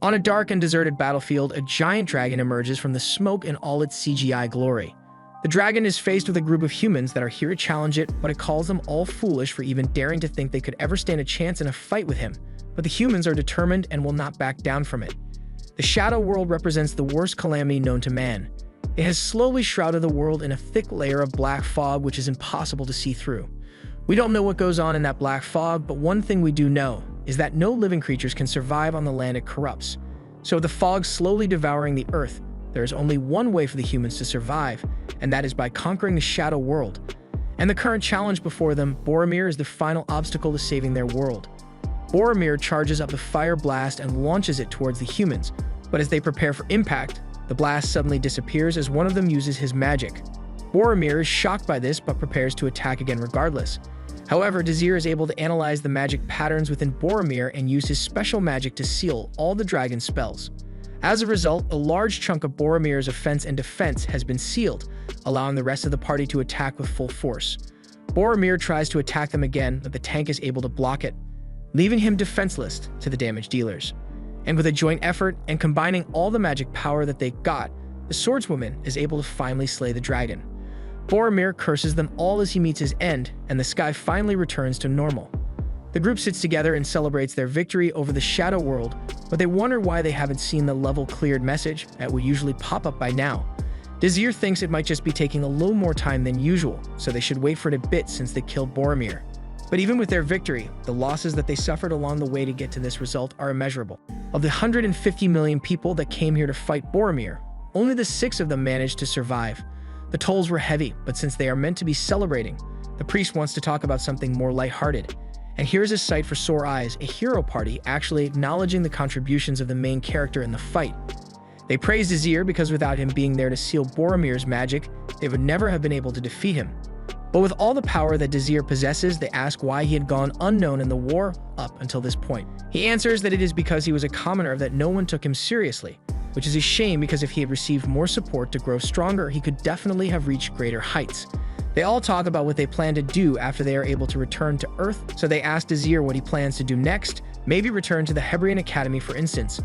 On a dark and deserted battlefield, a giant dragon emerges from the smoke in all its CGI glory. The dragon is faced with a group of humans that are here to challenge it, but it calls them all foolish for even daring to think they could ever stand a chance in a fight with him. But the humans are determined and will not back down from it. The Shadow World represents the worst calamity known to man. It has slowly shrouded the world in a thick layer of black fog which is impossible to see through. We don't know what goes on in that black fog, but one thing we do know is that no living creatures can survive on the land it corrupts. So with the fog slowly devouring the earth, there is only one way for the humans to survive, and that is by conquering the Shadow World. And the current challenge before them, Boromir, is the final obstacle to saving their world. Boromir charges up the fire blast and launches it towards the humans, but as they prepare for impact, the blast suddenly disappears as one of them uses his magic. Boromir is shocked by this but prepares to attack again regardless. However, Dazir is able to analyze the magic patterns within Boromir and use his special magic to seal all the dragon's spells. As a result, a large chunk of Boromir's offense and defense has been sealed, allowing the rest of the party to attack with full force. Boromir tries to attack them again, but the tank is able to block it, leaving him defenseless to the damage dealers. And with a joint effort and combining all the magic power that they got, the swordswoman is able to finally slay the dragon. Boromir curses them all as he meets his end, and the sky finally returns to normal. The group sits together and celebrates their victory over the Shadow World, but they wonder why they haven't seen the level cleared message that would usually pop up by now. Dazir thinks it might just be taking a little more time than usual, so they should wait for it a bit since they killed Boromir. But even with their victory, the losses that they suffered along the way to get to this result are immeasurable. Of the 150 million people that came here to fight Boromir, only the 6 of them managed to survive. The tolls were heavy, but since they are meant to be celebrating, the priest wants to talk about something more lighthearted. And here's a sight for sore eyes, a hero party actually acknowledging the contributions of the main character in the fight. They praise Dazir because without him being there to seal Boromir's magic, they would never have been able to defeat him. But with all the power that Dazir possesses, they ask why he had gone unknown in the war up until this point. He answers that it is because he was a commoner that no one took him seriously, which is a shame because if he had received more support to grow stronger, he could definitely have reached greater heights. They all talk about what they plan to do after they are able to return to Earth, so they ask Dazir what he plans to do next, maybe return to the Hebrian Academy for instance.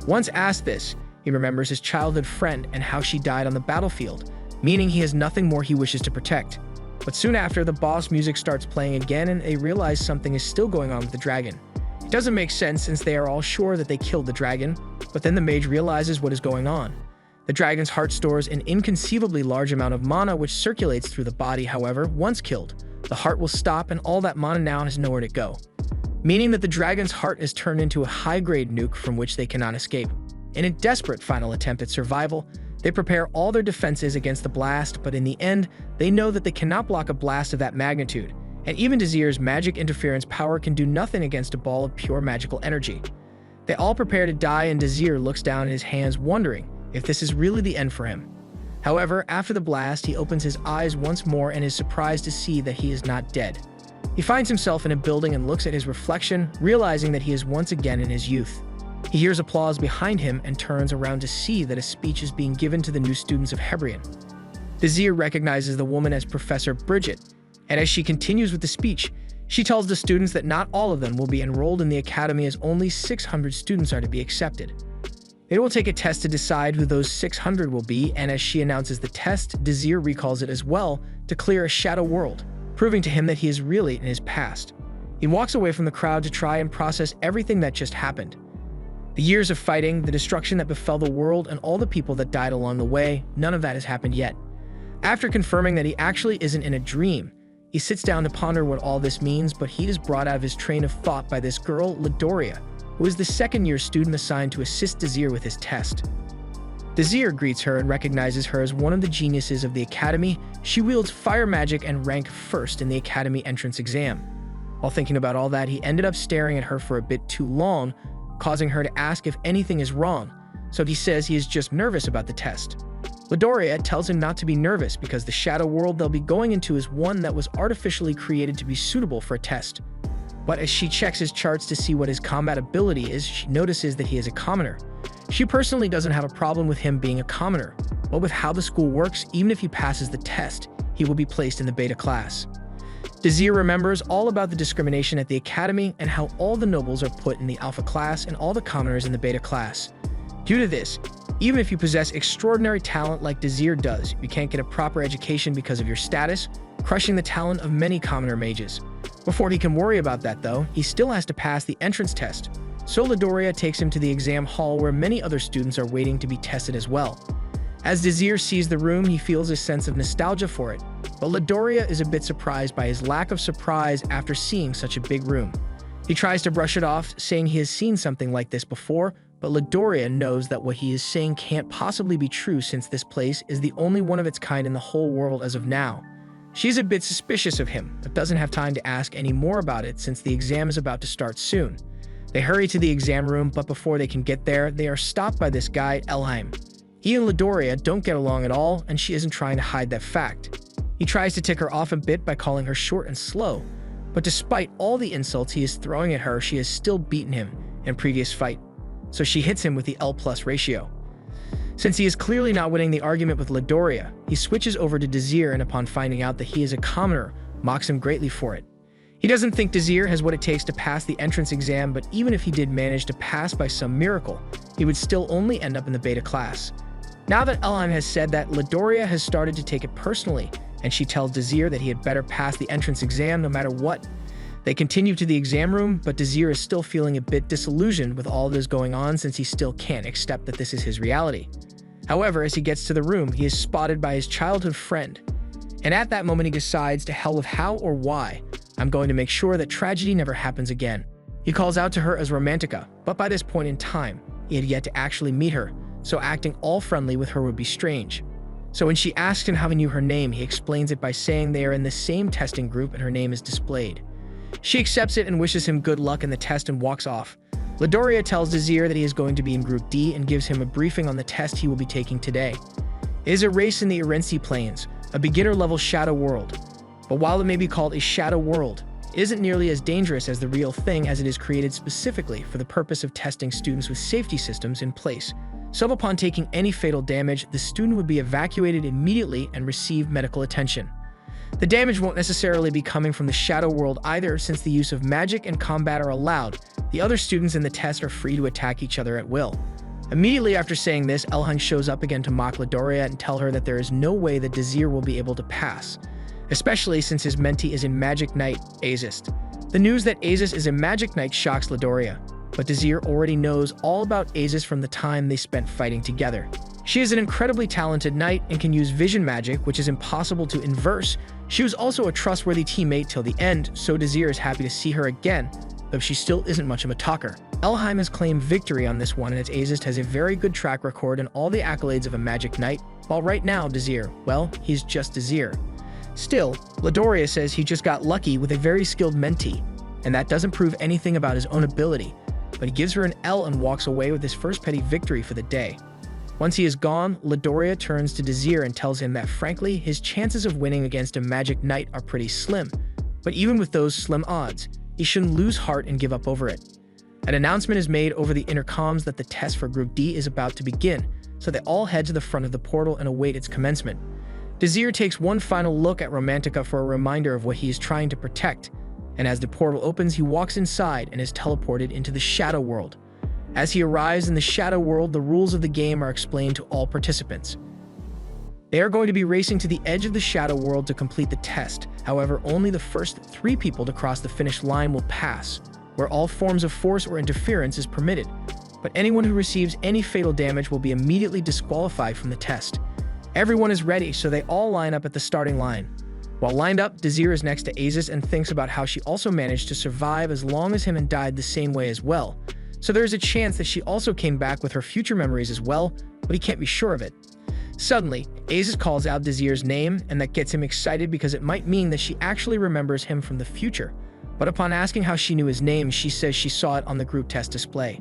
Once asked this, he remembers his childhood friend and how she died on the battlefield, meaning he has nothing more he wishes to protect. But soon after, the boss music starts playing again and they realize something is still going on with the dragon. It doesn't make sense since they are all sure that they killed the dragon, but then the mage realizes what is going on. The dragon's heart stores an inconceivably large amount of mana which circulates through the body. However, once killed, the heart will stop and all that mana now has nowhere to go, meaning that the dragon's heart is turned into a high-grade nuke from which they cannot escape. In a desperate final attempt at survival, they prepare all their defenses against the blast, but in the end, they know that they cannot block a blast of that magnitude, and even Dazir's magic interference power can do nothing against a ball of pure magical energy. They all prepare to die and Dazir looks down at his hands wondering if this is really the end for him. However, after the blast, he opens his eyes once more and is surprised to see that he is not dead. He finds himself in a building and looks at his reflection, realizing that he is once again in his youth. He hears applause behind him and turns around to see that a speech is being given to the new students of Hebrian. Dazir recognizes the woman as Professor Bridget, and as she continues with the speech, she tells the students that not all of them will be enrolled in the academy as only 600 students are to be accepted. They will take a test to decide who those 600 will be, and as she announces the test, Dazir recalls it as well to clear a Shadow World, proving to him that he is really in his past. He walks away from the crowd to try and process everything that just happened. The years of fighting, the destruction that befell the world, and all the people that died along the way, none of that has happened yet. After confirming that he actually isn't in a dream, he sits down to ponder what all this means, but he is brought out of his train of thought by this girl, Lidoria, who is the second-year student assigned to assist Dazir with his test. Dazir greets her and recognizes her as one of the geniuses of the academy. She wields fire magic and ranked first in the academy entrance exam. While thinking about all that, he ended up staring at her for a bit too long, causing her to ask if anything is wrong, so he says he is just nervous about the test. Lidoria tells him not to be nervous because the Shadow World they'll be going into is one that was artificially created to be suitable for a test. But as she checks his charts to see what his combat ability is, she notices that he is a commoner. She personally doesn't have a problem with him being a commoner, but with how the school works, even if he passes the test, he will be placed in the beta class. Desir remembers all about the discrimination at the academy and how all the nobles are put in the alpha class and all the commoners in the beta class. Due to this, even if you possess extraordinary talent like Desir does, you can't get a proper education because of your status, crushing the talent of many commoner mages. Before he can worry about that though, he still has to pass the entrance test. So Lidoriya takes him to the exam hall where many other students are waiting to be tested as well. As Desir sees the room, he feels a sense of nostalgia for it, but Lidoriya is a bit surprised by his lack of surprise after seeing such a big room. He tries to brush it off, saying he has seen something like this before, but Lidoriya knows that what he is saying can't possibly be true since this place is the only one of its kind in the whole world as of now. She's a bit suspicious of him, but doesn't have time to ask any more about it since the exam is about to start soon. They hurry to the exam room, but before they can get there, they are stopped by this guy, Elhaim. He and Lidoriya don't get along at all, and she isn't trying to hide that fact. He tries to tick her off a bit by calling her short and slow, but despite all the insults he is throwing at her, she has still beaten him in previous fight, so she hits him with the L+ ratio. Since he is clearly not winning the argument with Lidoriya, he switches over to Desir and upon finding out that he is a commoner, mocks him greatly for it. He doesn't think Desir has what it takes to pass the entrance exam, but even if he did manage to pass by some miracle, he would still only end up in the beta class. Now that Elhaim has said that, Lidoriya has started to take it personally, and she tells Desir that he had better pass the entrance exam no matter what. They continue to the exam room, but Desir is still feeling a bit disillusioned with all that is going on since he still can't accept that this is his reality. However, as he gets to the room, he is spotted by his childhood friend. And at that moment he decides to hell with how or why. I'm going to make sure that tragedy never happens again. He calls out to her as Romantica, but by this point in time, he had yet to actually meet her, so acting all friendly with her would be strange. So when she asks him how he knew her name, he explains it by saying they are in the same testing group and her name is displayed. She accepts it and wishes him good luck in the test and walks off. Lidoriya tells Desir that he is going to be in Group D and gives him a briefing on the test he will be taking today. It is a race in the Irensi Plains, a beginner-level shadow world. But while it may be called a shadow world, it isn't nearly as dangerous as the real thing as it is created specifically for the purpose of testing students with safety systems in place. So upon taking any fatal damage, the student would be evacuated immediately and receive medical attention. The damage won't necessarily be coming from the shadow world either, since the use of magic and combat are allowed. The other students in the test are free to attack each other at will. Immediately after saying this, Elhaim shows up again to mock Lidoriya and tell her that there is no way that Desir will be able to pass, especially since his mentee is a magic knight, Azist. The news that Azist is a magic knight shocks Lidoriya, but Desir already knows all about Azist from the time they spent fighting together. She is an incredibly talented knight and can use vision magic, which is impossible to inverse. She was also a trustworthy teammate till the end, so Desir is happy to see her again, though she still isn't much of a talker. Elhaim has claimed victory on this one, and its Azist has a very good track record and all the accolades of a magic knight, while right now Desir, well, he's just Desir. Still, Lidoriya says he just got lucky with a very skilled mentee, and that doesn't prove anything about his own ability, but he gives her an L and walks away with his first petty victory for the day. Once he is gone, Lidoriya turns to Desir and tells him that frankly, his chances of winning against a magic knight are pretty slim, but even with those slim odds, he shouldn't lose heart and give up over it. An announcement is made over the intercoms that the test for Group D is about to begin, so they all head to the front of the portal and await its commencement. Desir takes one final look at Romantica for a reminder of what he is trying to protect, and as the portal opens, he walks inside and is teleported into the Shadow World. As he arrives in the Shadow World, the rules of the game are explained to all participants. They are going to be racing to the edge of the Shadow World to complete the test. However, only the first 3 people to cross the finish line will pass, where all forms of force or interference is permitted. But anyone who receives any fatal damage will be immediately disqualified from the test. Everyone is ready, so they all line up at the starting line. While lined up, Desir is next to Azist and thinks about how she also managed to survive as long as him and died the same way as well. So there is a chance that she also came back with her future memories as well, but he can't be sure of it. Suddenly, Azist calls out Desir's name, and that gets him excited because it might mean that she actually remembers him from the future. But upon asking how she knew his name, she says she saw it on the group test display.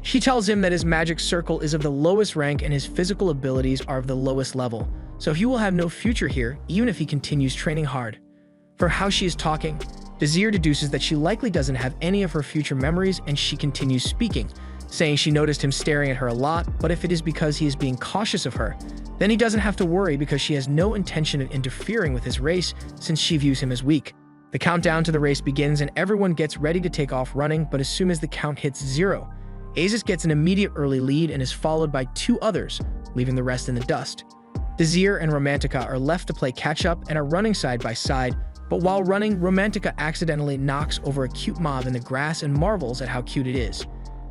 She tells him that his magic circle is of the lowest rank and his physical abilities are of the lowest level, so he will have no future here even if he continues training hard. For how she is talking, Desir deduces that she likely doesn't have any of her future memories, and she continues speaking, saying she noticed him staring at her a lot, but if it is because he is being cautious of her, then he doesn't have to worry because she has no intention of interfering with his race since she views him as weak. The countdown to the race begins and everyone gets ready to take off running, but as soon as the count hits 0, Aziz gets an immediate early lead and is followed by 2 others, leaving the rest in the dust. Désir and Romantica are left to play catch-up and are running side by side, but while running, Romantica accidentally knocks over a cute mob in the grass and marvels at how cute it is.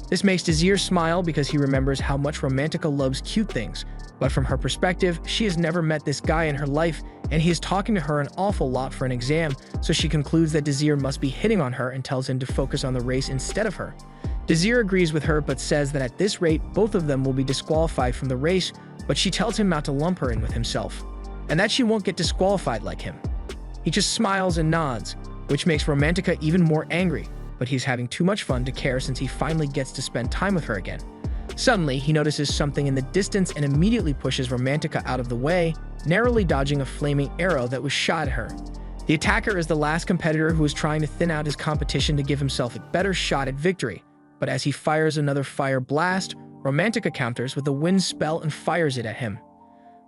This makes Désir smile because he remembers how much Romantica loves cute things, but from her perspective, she has never met this guy in her life and he is talking to her an awful lot for an exam, so she concludes that Désir must be hitting on her and tells him to focus on the race instead of her. Désir agrees with her but says that at this rate, both of them will be disqualified from the race, but she tells him not to lump her in with himself, and that she won't get disqualified like him. He just smiles and nods, which makes Romantica even more angry, but he's having too much fun to care since he finally gets to spend time with her again. Suddenly, he notices something in the distance and immediately pushes Romantica out of the way, narrowly dodging a flaming arrow that was shot at her. The attacker is the last competitor who is trying to thin out his competition to give himself a better shot at victory, but as he fires another fire blast, Romantica counters with a wind spell and fires it at him.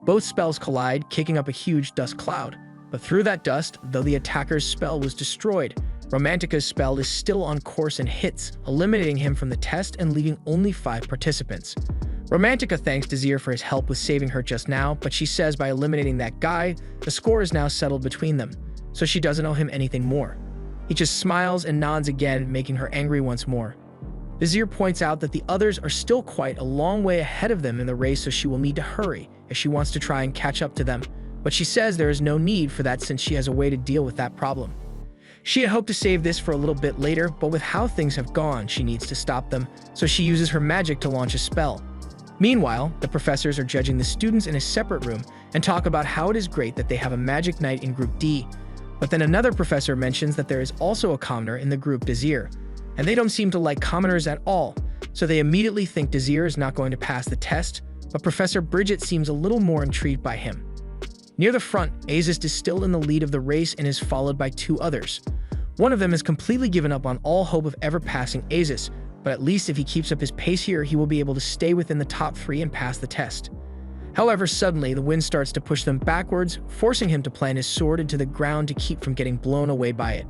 Both spells collide, kicking up a huge dust cloud, but through that dust, though the attacker's spell was destroyed, Romantica's spell is still on course and hits, eliminating him from the test and leaving only 5 participants. Romantica thanks Désir for his help with saving her just now, but she says by eliminating that guy, the score is now settled between them, so she doesn't owe him anything more. He just smiles and nods again, making her angry once more. Désir points out that the others are still quite a long way ahead of them in the race, so she will need to hurry if she wants to try and catch up to them, but she says there is no need for that since she has a way to deal with that problem. She had hoped to save this for a little bit later, but with how things have gone, she needs to stop them, so she uses her magic to launch a spell. Meanwhile, the professors are judging the students in a separate room and talk about how it is great that they have a magic night in Group D. But then another professor mentions that there is also a commoner in the group Désir, and they don't seem to like commoners at all, so they immediately think Désir is not going to pass the test, but Professor Bridget seems a little more intrigued by him. Near the front, Aziz is still in the lead of the race and is followed by 2 others. One of them has completely given up on all hope of ever passing Aziz, but at least if he keeps up his pace here, he will be able to stay within the top 3 and pass the test. However, suddenly, the wind starts to push them backwards, forcing him to plant his sword into the ground to keep from getting blown away by it.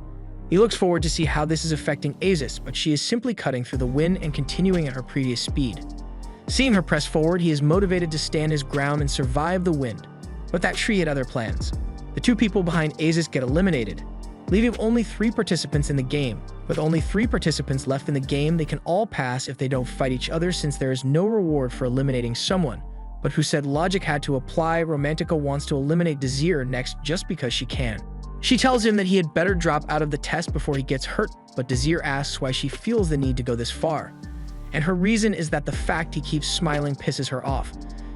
He looks forward to see how this is affecting Aziz, but she is simply cutting through the wind and continuing at her previous speed. Seeing her press forward, he is motivated to stand his ground and survive the wind. But that tree had other plans. The 2 people behind Aziz get eliminated, leaving only 3 participants in the game. With only 3 participants left in the game, they can all pass if they don't fight each other since there is no reward for eliminating someone. But who said logic had to apply? Romantica wants to eliminate Désir next just because she can. She tells him that he had better drop out of the test before he gets hurt, but Désir asks why she feels the need to go this far. And her reason is that the fact he keeps smiling pisses her off.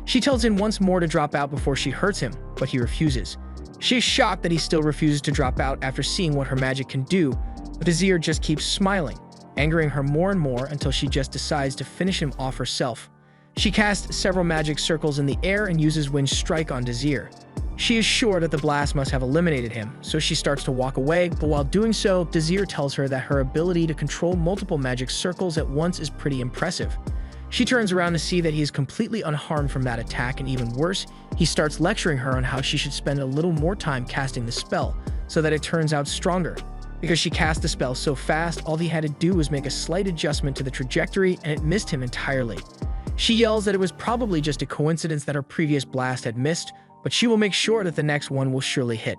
She tells him once more to drop out before she hurts him, but he refuses. She is shocked that he still refuses to drop out after seeing what her magic can do, but Désir just keeps smiling, angering her more and more until she just decides to finish him off herself. She casts several magic circles in the air and uses Wind Strike on Désir. She is sure that the blast must have eliminated him, so she starts to walk away, but while doing so, Désir tells her that her ability to control multiple magic circles at once is pretty impressive. She turns around to see that he is completely unharmed from that attack, and even worse, he starts lecturing her on how she should spend a little more time casting the spell, so that it turns out stronger. Because she cast the spell so fast, all he had to do was make a slight adjustment to the trajectory, and it missed him entirely. She yells that it was probably just a coincidence that her previous blast had missed, but she will make sure that the next one will surely hit.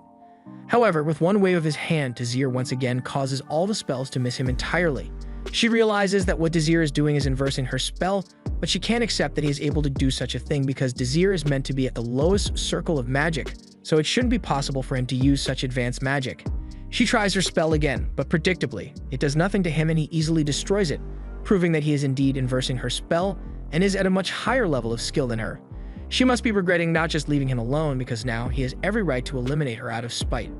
However, with one wave of his hand, Désir once again causes all the spells to miss him entirely. She realizes that what Désir is doing is inversing her spell, but she can't accept that he is able to do such a thing because Désir is meant to be at the lowest circle of magic, so it shouldn't be possible for him to use such advanced magic. She tries her spell again, but predictably, it does nothing to him and he easily destroys it, proving that he is indeed inversing her spell and is at a much higher level of skill than her. She must be regretting not just leaving him alone because now he has every right to eliminate her out of spite.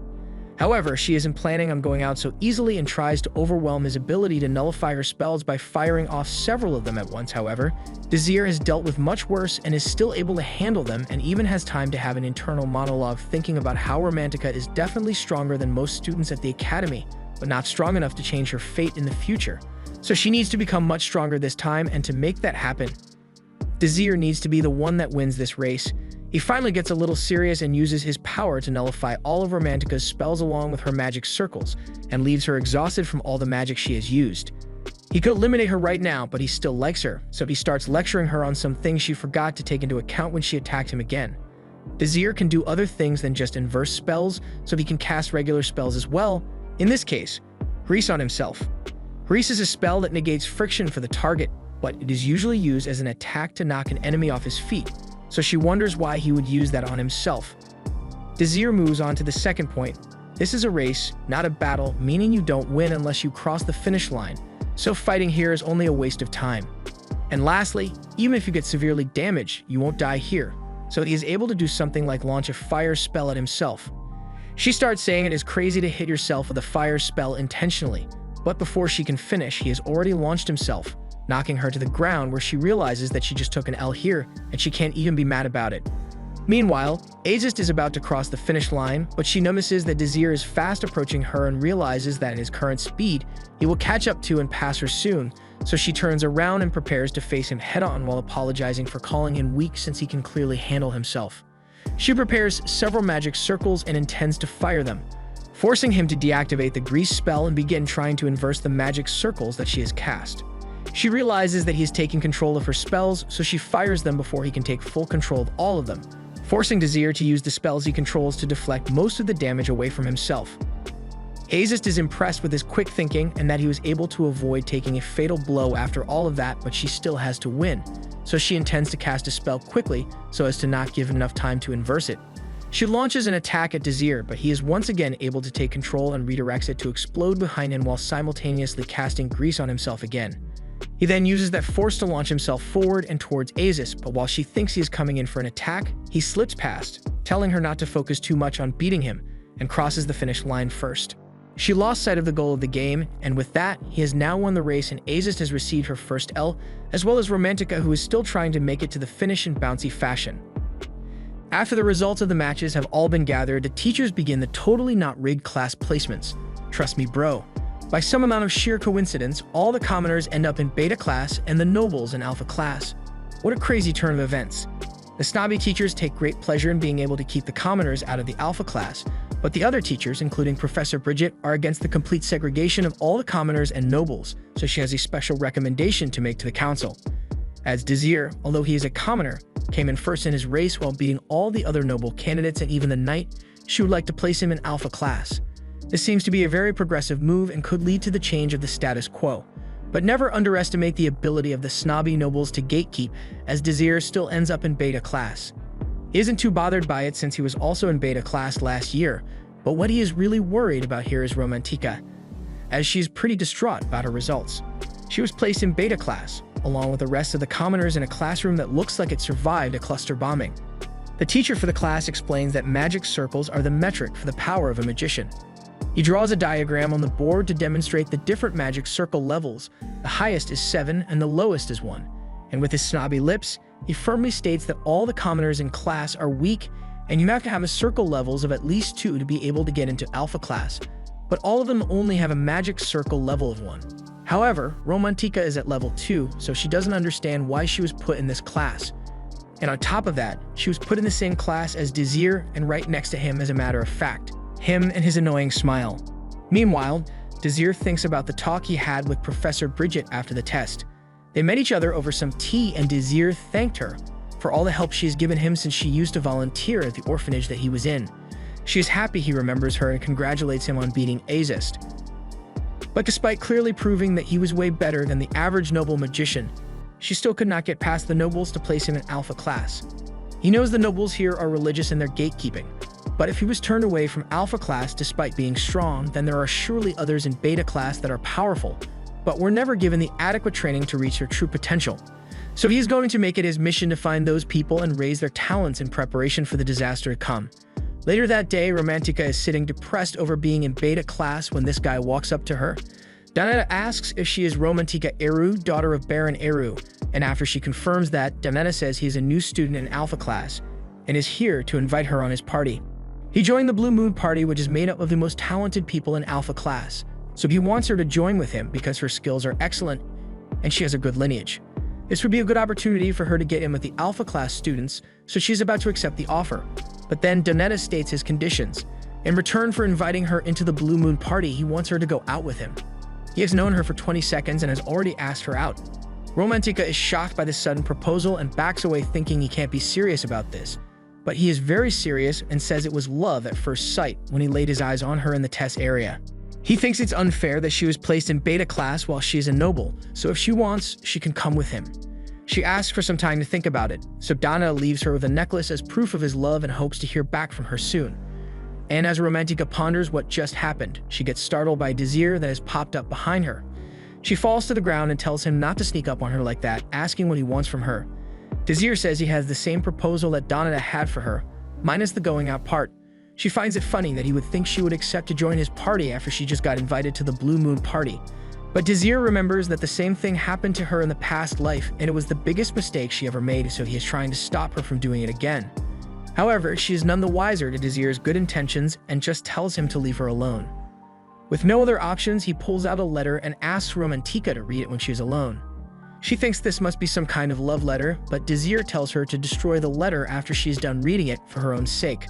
However, she isn't planning on going out so easily and tries to overwhelm his ability to nullify her spells by firing off several of them at once. However, Désir has dealt with much worse and is still able to handle them and even has time to have an internal monologue thinking about how Romantica is definitely stronger than most students at the academy, but not strong enough to change her fate in the future. So she needs to become much stronger this time, and to make that happen, Désir needs to be the one that wins this race. He finally gets a little serious and uses his power to nullify all of Romantica's spells along with her magic circles, and leaves her exhausted from all the magic she has used. He could eliminate her right now, but he still likes her, so he starts lecturing her on some things she forgot to take into account when she attacked him again. Désir can do other things than just inverse spells, so he can cast regular spells as well. In this case, Grease on himself. Grease is a spell that negates friction for the target, but it is usually used as an attack to knock an enemy off his feet, so she wonders why he would use that on himself. Désir moves on to the second point. This is a race, not a battle, meaning you don't win unless you cross the finish line, so fighting here is only a waste of time. And lastly, even if you get severely damaged, you won't die here, so he is able to do something like launch a fire spell at himself. She starts saying it is crazy to hit yourself with a fire spell intentionally, but before she can finish, he has already launched himself, knocking her to the ground, where she realizes that she just took an L here and she can't even be mad about it. Meanwhile, Azist is about to cross the finish line, but she notices that Désir is fast approaching her and realizes that at his current speed, he will catch up to and pass her soon, so she turns around and prepares to face him head-on while apologizing for calling him weak since he can clearly handle himself. She prepares several magic circles and intends to fire them, forcing him to deactivate the Grease spell and begin trying to inverse the magic circles that she has cast. She realizes that he is taking control of her spells, so she fires them before he can take full control of all of them, forcing Désir to use the spells he controls to deflect most of the damage away from himself. Azist is impressed with his quick thinking and that he was able to avoid taking a fatal blow after all of that, but she still has to win, so she intends to cast a spell quickly so as to not give him enough time to inverse it. She launches an attack at Désir, but he is once again able to take control and redirects it to explode behind him while simultaneously casting Grease on himself again. He then uses that force to launch himself forward and towards Azist, but while she thinks he is coming in for an attack, he slips past, telling her not to focus too much on beating him, and crosses the finish line first. She lost sight of the goal of the game, and with that, he has now won the race and Azist has received her first L, as well as Romantica, who is still trying to make it to the finish in bouncy fashion. After the results of the matches have all been gathered, the teachers begin the totally not rigged class placements. Trust me, bro. By some amount of sheer coincidence, all the commoners end up in beta class and the nobles in alpha class. What a crazy turn of events. The snobby teachers take great pleasure in being able to keep the commoners out of the alpha class, but the other teachers, including Professor Bridget, are against the complete segregation of all the commoners and nobles, so she has a special recommendation to make to the council. As Désir, although he is a commoner, came in first in his race while beating all the other noble candidates and even the knight, she would like to place him in alpha class. This seems to be a very progressive move and could lead to the change of the status quo. But never underestimate the ability of the snobby nobles to gatekeep, as Désir still ends up in beta class. He isn't too bothered by it since he was also in beta class last year, but what he is really worried about here is Romantica, as she's pretty distraught about her results. She was placed in beta class, along with the rest of the commoners in a classroom that looks like it survived a cluster bombing. The teacher for the class explains that magic circles are the metric for the power of a magician. He draws a diagram on the board to demonstrate the different magic circle levels. The highest is 7 and the lowest is 1. And with his snobby lips, he firmly states that all the commoners in class are weak and you have to have a circle levels of at least 2 to be able to get into alpha class, but all of them only have a magic circle level of 1. However, Romantica is at level 2, so she doesn't understand why she was put in this class. And on top of that, she was put in the same class as Désir and right next to him as a matter of fact. Him and his annoying smile. Meanwhile, Désir thinks about the talk he had with Professor Bridget after the test. They met each other over some tea and Désir thanked her for all the help she has given him since she used to volunteer at the orphanage that he was in. She is happy he remembers her and congratulates him on beating Azist. But despite clearly proving that he was way better than the average noble magician, she still could not get past the nobles to place him in alpha class. He knows the nobles here are religious in their gatekeeping, but if he was turned away from alpha class despite being strong, then there are surely others in beta class that are powerful, but were never given the adequate training to reach their true potential. So he's going to make it his mission to find those people and raise their talents in preparation for the disaster to come. Later that day, Romantica is sitting depressed over being in beta class when this guy walks up to her. Donetta asks if she is Romantica Eru, daughter of Baron Eru, and after she confirms that, Donetta says he is a new student in alpha class and is here to invite her on his party. He joined the Blue Moon Party, which is made up of the most talented people in alpha class, so he wants her to join with him because her skills are excellent and she has a good lineage. This would be a good opportunity for her to get in with the Alpha class students, so she's about to accept the offer. But then Donetta states his conditions. In return for inviting her into the Blue Moon party, he wants her to go out with him. He has known her for 20 seconds and has already asked her out. Romantika is shocked by this sudden proposal and backs away thinking he can't be serious about this. But he is very serious and says it was love at first sight when he laid his eyes on her in the test area. He thinks it's unfair that she was placed in beta class while she is a noble, so if she wants, she can come with him. She asks for some time to think about it, so Donna leaves her with a necklace as proof of his love and hopes to hear back from her soon. And as Romantika ponders what just happened, she gets startled by Desir that has popped up behind her. She falls to the ground and tells him not to sneak up on her like that, asking what he wants from her. Desir says he has the same proposal that Donna had for her, minus the going out part. She finds it funny that he would think she would accept to join his party after she just got invited to the Blue Moon party. But Desir remembers that the same thing happened to her in the past life, and it was the biggest mistake she ever made, so he is trying to stop her from doing it again. However, she is none the wiser to Desir's good intentions and just tells him to leave her alone. With no other options, he pulls out a letter and asks Romantika to read it when she is alone. She thinks this must be some kind of love letter, but Desir tells her to destroy the letter after she's done reading it for her own sake.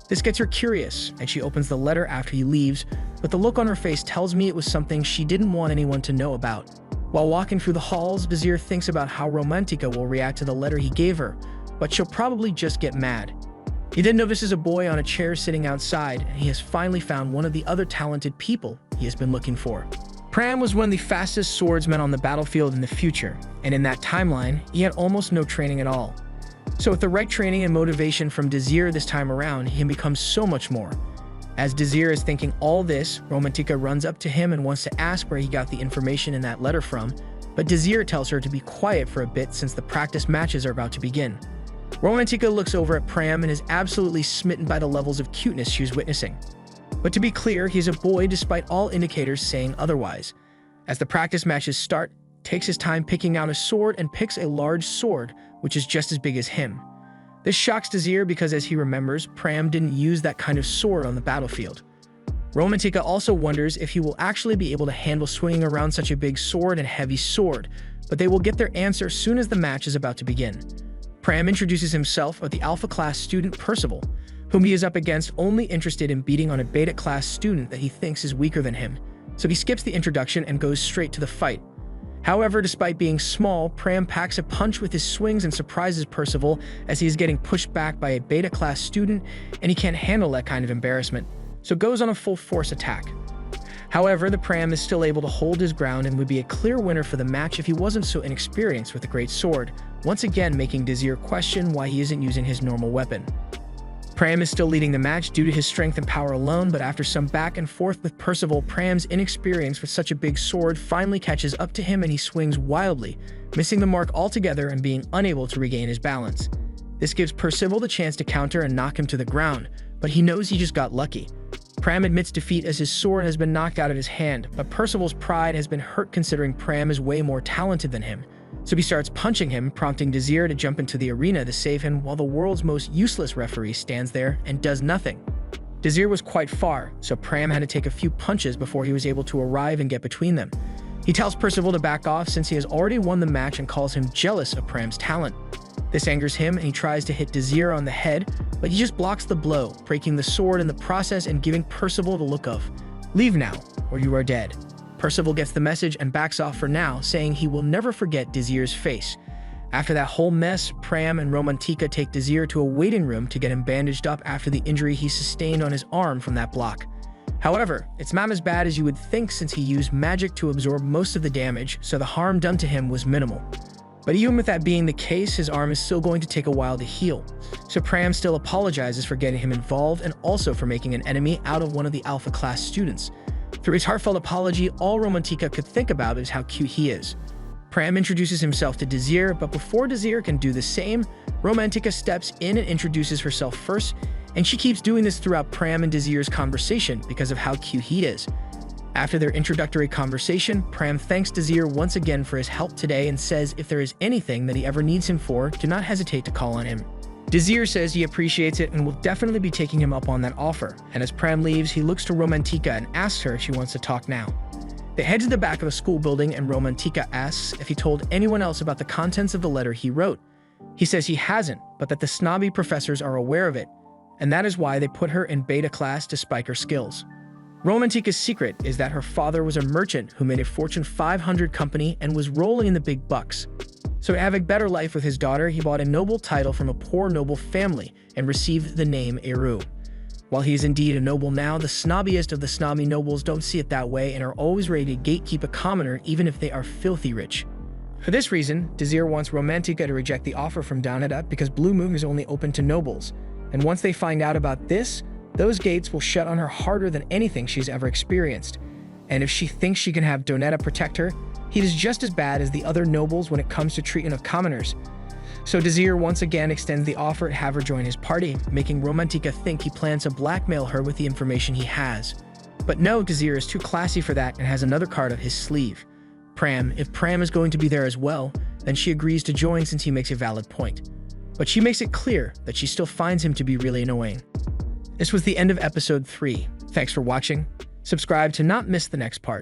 This gets her curious, and she opens the letter after he leaves, but the look on her face tells me it was something she didn't want anyone to know about. While walking through the halls, Desir thinks about how Romantika will react to the letter he gave her, but she'll probably just get mad. He then notices a boy on a chair sitting outside, and he has finally found one of the other talented people he has been looking for. Pram was one of the fastest swordsmen on the battlefield in the future, and in that timeline, he had almost no training at all. So with the right training and motivation from Desir this time around, he can become so much more. As Desir is thinking all this, Romantika runs up to him and wants to ask where he got the information in that letter from, but Desir tells her to be quiet for a bit since the practice matches are about to begin. Romantika looks over at Pram and is absolutely smitten by the levels of cuteness she was witnessing. But to be clear, he's a boy despite all indicators saying otherwise. As the practice matches start, takes his time picking out a sword and picks a large sword, which is just as big as him. This shocks Desir because, as he remembers, Pram didn't use that kind of sword on the battlefield. Romantika also wonders if he will actually be able to handle swinging around such a big sword and heavy sword, but they will get their answer soon as the match is about to begin. Pram introduces himself with the Alpha class student Percival, whom he is up against, only interested in beating on a Beta class student that he thinks is weaker than him, so he skips the introduction and goes straight to the fight. However, despite being small, Pram packs a punch with his swings and surprises Percival as he is getting pushed back by a Beta class student, and he can't handle that kind of embarrassment, so goes on a full force attack. However, the Pram is still able to hold his ground and would be a clear winner for the match if he wasn't so inexperienced with the great sword, once again making Desir question why he isn't using his normal weapon. Pram is still leading the match due to his strength and power alone, but after some back and forth with Percival, Pram's inexperience with such a big sword finally catches up to him and he swings wildly, missing the mark altogether and being unable to regain his balance. This gives Percival the chance to counter and knock him to the ground, but he knows he just got lucky. Pram admits defeat as his sword has been knocked out of his hand, but Percival's pride has been hurt considering Pram is way more talented than him. So he starts punching him, prompting Desir to jump into the arena to save him while the world's most useless referee stands there and does nothing. Desir was quite far, so Pram had to take a few punches before he was able to arrive and get between them. He tells Percival to back off since he has already won the match and calls him jealous of Pram's talent. This angers him and he tries to hit Desir on the head, but he just blocks the blow, breaking the sword in the process and giving Percival the look of, "Leave now, or you are dead." Percival gets the message and backs off for now, saying he will never forget Desir's face. After that whole mess, Pram and Romantika take Desir to a waiting room to get him bandaged up after the injury he sustained on his arm from that block. However, it's not as bad as you would think since he used magic to absorb most of the damage, so the harm done to him was minimal. But even with that being the case, his arm is still going to take a while to heal. So Pram still apologizes for getting him involved and also for making an enemy out of one of the Alpha class students. Through his heartfelt apology, all Romantika could think about is how cute he is. Pram introduces himself to Desir, but before Desir can do the same, Romantika steps in and introduces herself first, and she keeps doing this throughout Pram and Desir's conversation because of how cute he is. After their introductory conversation, Pram thanks Desir once again for his help today and says if there is anything that he ever needs him for, do not hesitate to call on him. Desir says he appreciates it and will definitely be taking him up on that offer, and as Pram leaves, he looks to Romantika and asks her if she wants to talk now. They head to the back of a school building and Romantika asks if he told anyone else about the contents of the letter he wrote. He says he hasn't, but that the snobby professors are aware of it, and that is why they put her in beta class to spike her skills. Romantika's secret is that her father was a merchant who made a Fortune 500 company and was rolling in the big bucks. So to have a better life with his daughter, he bought a noble title from a poor noble family and received the name Eru. While he is indeed a noble now, the snobbiest of the snobby nobles don't see it that way and are always ready to gatekeep a commoner even if they are filthy rich. For this reason, Désir wants Romantika to reject the offer from Donata because Blue Moon is only open to nobles. And once they find out about this, those gates will shut on her harder than anything she's ever experienced. And if she thinks she can have Donata protect her, he is just as bad as the other nobles when it comes to treatment of commoners. So Désir once again extends the offer to have her join his party, making Romantika think he plans to blackmail her with the information he has. But no, Désir is too classy for that and has another card up his sleeve. Pram. If Pram is going to be there as well, then she agrees to join since he makes a valid point. But she makes it clear that she still finds him to be really annoying. This was the end of episode 3. Thanks for watching. Subscribe to not miss the next part.